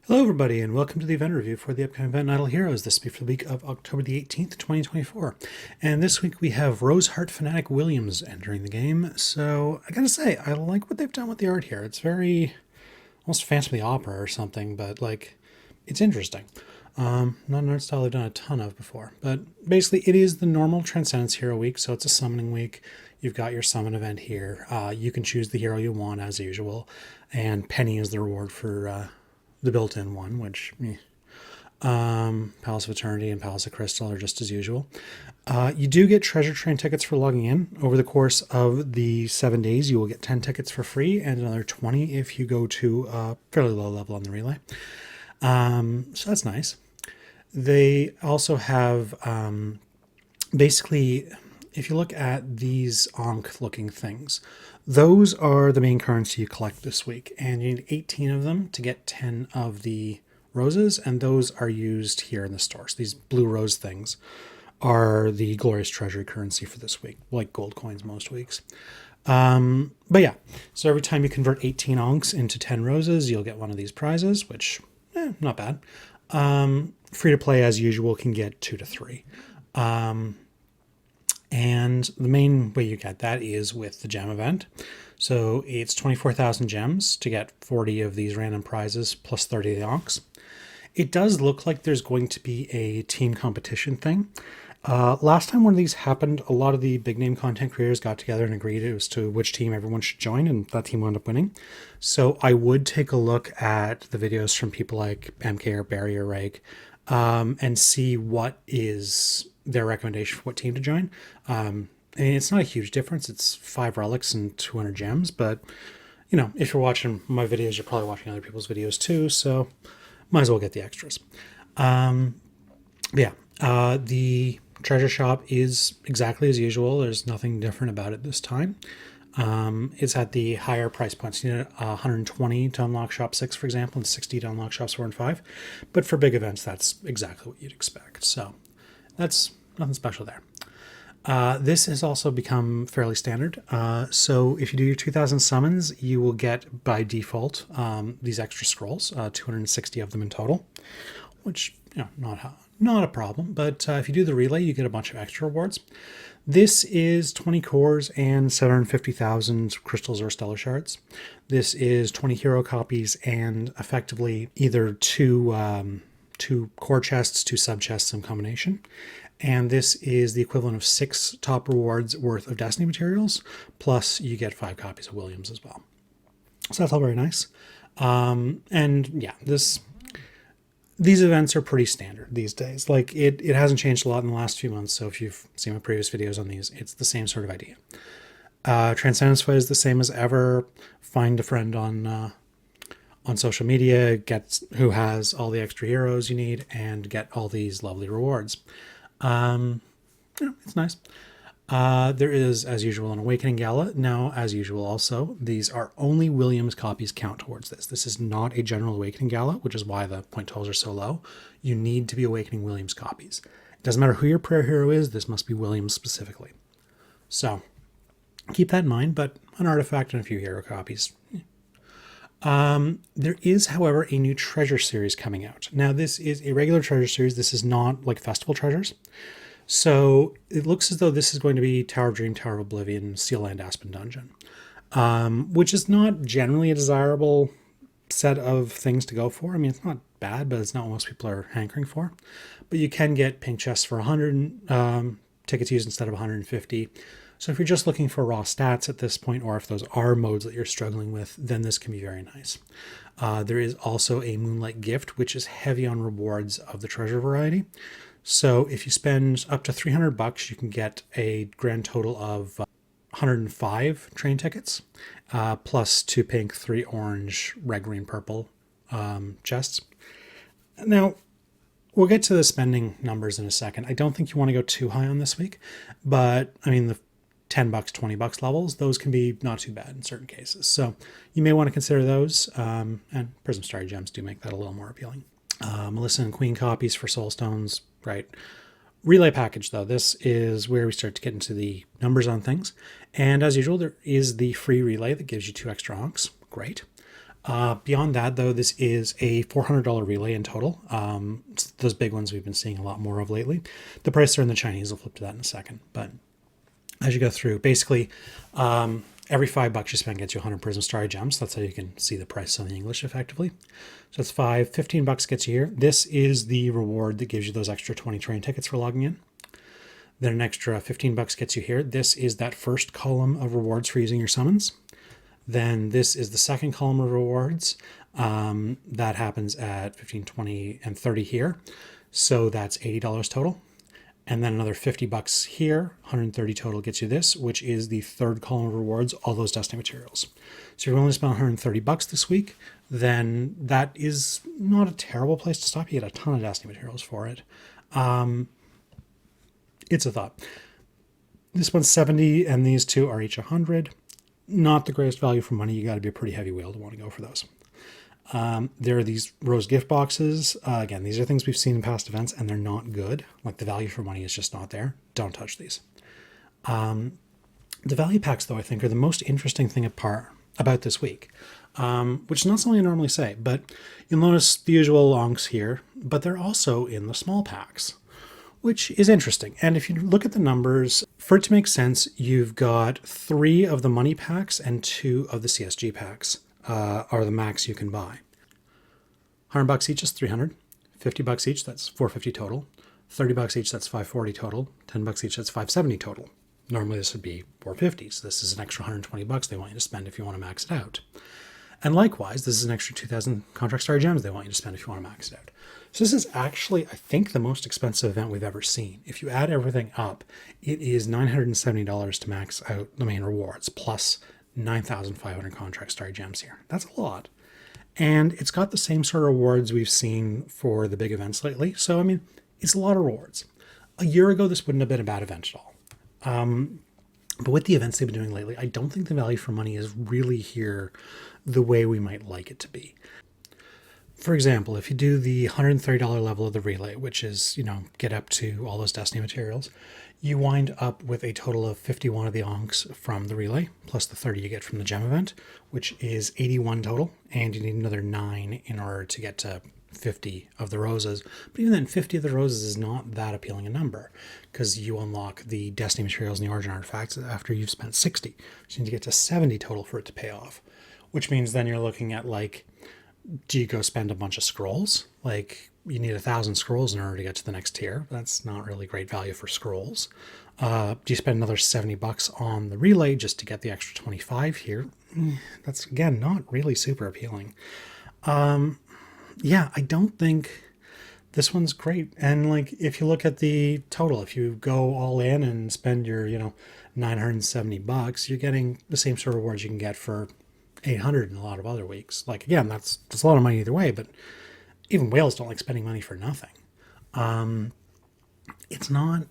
Hello everybody and welcome to the event review for the upcoming event Idle Heroes. This will be for the week of October the 18th, 2024. And this week we have Roseheart Fanatic Williams entering the game. So I gotta say, I like what they've done with the art here. It's very, almost Phantom of the Opera or something, but like, it's interesting. Not an art style I've done a ton of before, but basically it is the normal Transcendence Hero week, so it's a summoning week. You've got your summon event here. You can choose the hero you want as usual, and Penny is the reward for the built-in one, which Palace of Eternity and Palace of Crystal are just as usual. You do get treasure train tickets for logging in. Over the course of the 7 days, you will get 10 tickets for free and another 20 if you go to a fairly low level on the relay. So that's nice. They also have basically, if you look at these Ankh looking things, those are the main currency you collect this week, and you need 18 of them to get 10 of the roses, and those are used here in the store. So these blue rose things are the glorious treasury currency for this week, like gold coins most weeks. But yeah, so every time you convert 18 Ankhs into 10 roses, you'll get one of these prizes, which, not bad. Free to play as usual can get 2 to 3. And the main way you get that is with the gem event. So it's 24,000 gems to get 40 of these random prizes plus 30 of the Ankhs. It does look like there's going to be a team competition thing. Last time one of these happened, a lot of the big name content creators got together and agreed as to which team everyone should join, and that team wound up winning. So I would take a look at the videos from people like MK or Barry or Reg and see what is their recommendation for what team to join. And it's not a huge difference. It's 5 relics and 200 gems, but you know, if you're watching my videos, you're probably watching other people's videos too, so might as well get the extras. The treasure shop is exactly as usual. There's nothing different about it this time. It's at the higher price points. You need 120 to unlock shop 6, for example, and 60 to unlock shops 4 and 5. But for big events, that's exactly what you'd expect. So that's nothing special there. This has also become fairly standard. So if you do your 2,000 summons, you will get by default these extra scrolls, 260 of them in total, which, you know, not a problem. But if you do the relay, you get a bunch of extra rewards. This is 20 cores and 750,000 crystals or stellar shards. This is 20 hero copies and effectively either two core chests, 2 sub chests, some combination. And this is the equivalent of 6 top rewards worth of Destiny materials, plus you get 5 copies of Williams as well. So that's all very nice. And yeah, these events are pretty standard these days. Like it hasn't changed a lot in the last few months. So if you've seen my previous videos on these, it's the same sort of idea. Transcendence Fight is the same as ever. Find a friend on social media, get who has all the extra heroes you need, and get all these lovely rewards. It's nice. There is, as usual, an Awakening Gala. Now, as usual also, these are only Williams copies count towards this. This is not a general Awakening Gala, which is why the point totals are so low. You need to be Awakening Williams copies. It doesn't matter who your prayer hero is, this must be Williams specifically. So, keep that in mind, but an artifact and a few hero copies. There is, however, a new treasure series coming out. Now, this is a regular treasure series. This is not like festival treasures. So it looks as though this is going to be Tower of Dream, Tower of Oblivion, Seal Land, Aspen Dungeon, which is not generally a desirable set of things to go for. I mean, it's not bad, but it's not what most people are hankering for. But you can get pink chests for 100 tickets used instead of 150. So if you're just looking for raw stats at this point, or if those are modes that you're struggling with, then this can be very nice. There is also a Moonlight Gift, which is heavy on rewards of the treasure variety. So if you spend up to $300, you can get a grand total of 105 train tickets, plus 2 pink, 3 orange, red, green, purple chests. Now, we'll get to the spending numbers in a second. I don't think you want to go too high on this week, but I mean, the $10, $20 levels, those can be not too bad in certain cases. So you may want to consider those, and Prism Starry Gems do make that a little more appealing. Melissa and Queen copies for Soul Stones, right? Relay package, though, this is where we start to get into the numbers on things. And as usual, there is the free relay that gives you 2 extra Ankhs. Great. Beyond that, though, this is a $400 relay in total. It's those big ones we've been seeing a lot more of lately. The prices are in the Chinese. I'll flip to that in a second. But as you go through, basically, every $5 you spend gets you 100 Prism Starry Gems. That's how you can see the price on the English effectively. So it's $5. $15 gets you here. This is the reward that gives you those extra 20 train tickets for logging in. Then an extra $15 gets you here. This is that first column of rewards for using your summons. Then this is the second column of rewards. That happens at 15, 20, and 30 here. So that's $80 total. And then another $50 here, 130 total gets you this, which is the third column of rewards, all those destiny materials. So if you only spent $130 this week, then that is not a terrible place to stop. You get a ton of destiny materials for it. It's a thought. This one's 70, and these two are each 100. Not the greatest value for money. You got to be a pretty heavy whale to want to go for those. There are these rose gift boxes. Again, these are things we've seen in past events, and they're not good. Like, the value for money is just not there. Don't touch these. The value packs, though, I think are the most interesting thing about this week, which is not something I normally say, but you'll notice the usual lonks here, but they're also in the small packs, which is interesting. And if you look at the numbers, for it to make sense, you've got 3 of the money packs and 2 of the CSG packs are the max you can buy. $100 each is $300. $50 each, that's $450 total. $30 each, that's $540 total. $10 each, that's $570 total. Normally this would be $450, so this is an extra $120 they want you to spend if you want to max it out. And likewise, this is an extra 2,000 contract star gems they want you to spend if you want to max it out. So this is actually, I think, the most expensive event we've ever seen. If you add everything up, it is $970 to max out the main rewards, plus 9,500 contract star gems here. That's a lot. And it's got the same sort of rewards we've seen for the big events lately. So, I mean, it's a lot of rewards. A year ago, this wouldn't have been a bad event at all. But with the events they've been doing lately, I don't think the value for money is really here the way we might like it to be. For example, if you do the $130 level of the relay, which is, get up to all those destiny materials, you wind up with a total of 51 of the onks from the relay, plus the 30 you get from the gem event, which is 81 total, and you need another 9 in order to get to 50 of the roses. But even then, 50 of the roses is not that appealing a number, because you unlock the destiny materials and the origin artifacts after you've spent 60. So you need to get to 70 total for it to pay off, which means then you're looking at, do you go spend a bunch of scrolls? You need 1,000 scrolls in order to get to the next tier. That's not really great value for scrolls. Do you spend another $70 on the relay just to get the extra 25 here? That's, again, not really super appealing. Yeah, I don't think this one's great. And if you look at the total, if you go all in and spend your, $970, you're getting the same sort of rewards you can get for 800 in a lot of other weeks. Again, that's a lot of money either way, but even whales don't like spending money for nothing. It's not,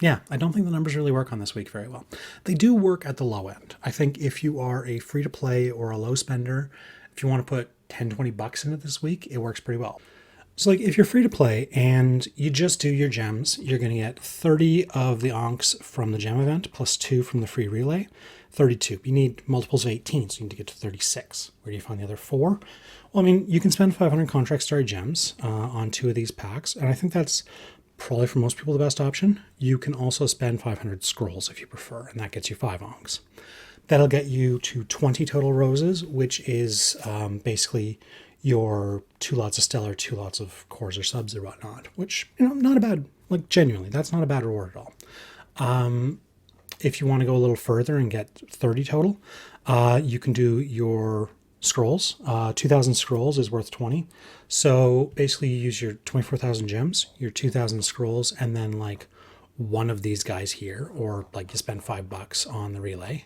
I don't think the numbers really work on this week very well. They do work at the low end. I think if you are a free to play or a low spender, if you want to put 10, $20 into this week, it works pretty well. So if you're free to play and you just do your gems, you're going to get 30 of the onks from the gem event plus 2 from the free relay. 32. You need multiples of 18, so you need to get to 36. Where do you find the other 4? Well, you can spend 500 contract star gems on 2 of these packs, and I think that's probably for most people the best option. You can also spend 500 scrolls if you prefer, and that gets you 5 onks. That'll get you to 20 total roses, which is basically your 2 lots of stellar, 2 lots of cores or subs or whatnot, which, not a bad, genuinely, that's not a bad reward at all. If you want to go a little further and get 30 total, you can do your scrolls. 2,000 scrolls is worth 20. So basically you use your 24,000 gems, your 2,000 scrolls, and then one of these guys here, or you spend $5 on the relay,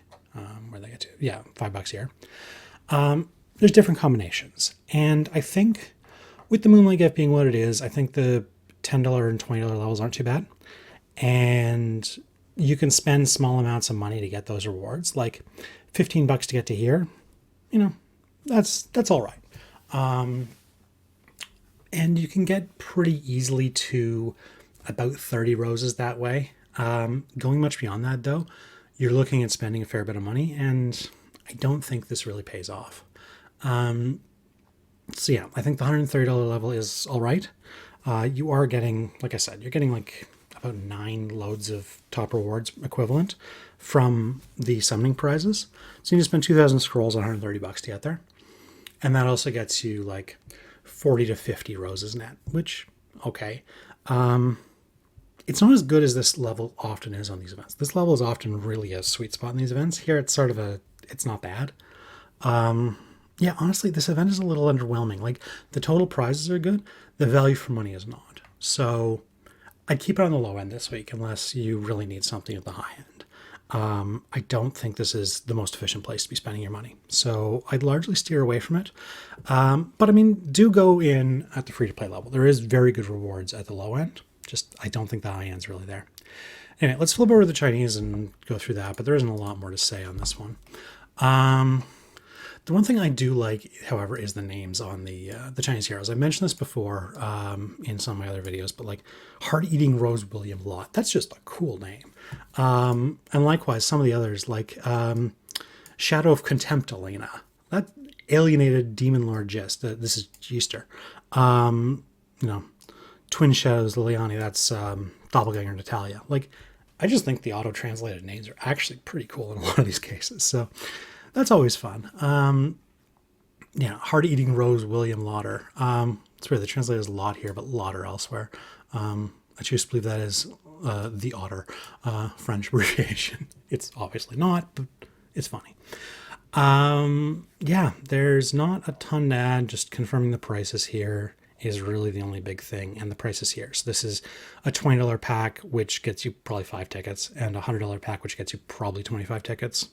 where they get to, $5 here. There's different combinations. And I think with the Moonlight Gift being what it is, I think the $10 and $20 levels aren't too bad. And you can spend small amounts of money to get those rewards, $15 to get to here. That's all right. And you can get pretty easily to about 30 roses that way. Going much beyond that, though, you're looking at spending a fair bit of money, and I don't think this really pays off. So yeah, I think the $130 level is all right. You are getting, like I said, you're getting like about 9 loads of top rewards equivalent from the summoning prizes. So you need to spend 2,000 scrolls on $130 to get there. And that also gets you like 40 to 50 roses net, which, okay. It's not as good as this level often is on these events. This level is often really a sweet spot in these events. Here it's sort of it's not bad. Yeah, honestly, this event is a little underwhelming. Like, the total prizes are good, the value for money is not. So I'd keep it on the low end this week unless you really need something at the high end. I don't think this is the most efficient place to be spending your money. So I'd largely steer away from it. But I mean, do go in at the free to play level. There is very good rewards at the low end. Just, I don't think the high end's really there. Anyway, let's flip over to the Chinese and go through that, but there isn't a lot more to say on this one. The one thing I do like, however, is the names on the Chinese heroes. I mentioned this before in some of my other videos, but like Heart-Eating Rose William Lot, that's just a cool name. And likewise, some of the others, like Shadow of Contempt Elena, that Alienated Demon Lord Gist, this is Gister. You know, Twin Shadows Liliani, that's Doppelganger Natalia. Like, I just think the auto-translated names are actually pretty cool in a lot of these cases. So that's always fun. Yeah, Heart-Eating Rose William Lauder. It's weird, they translate as Lot here, but Lauder elsewhere. I choose to believe that is the Otter French abbreviation. It's obviously not, but it's funny. Yeah, there's not a ton to add. Just confirming the prices here is really the only big thing, and the prices here. So this is a $20 pack, which gets you probably 5 tickets, and a $100 pack, which gets you probably 25 tickets.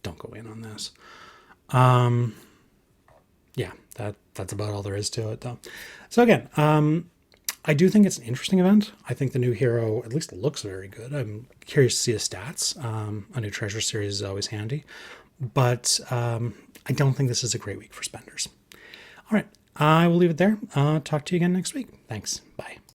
Don't go in on this. Yeah, that's about all there is to it, though. So again, I do think it's an interesting event. I think the new hero at least looks very good. I'm curious to see the stats. A new treasure series is always handy, but I don't think this is a great week for spenders. All right, I will leave it there. Talk to you again next week. Thanks. Bye.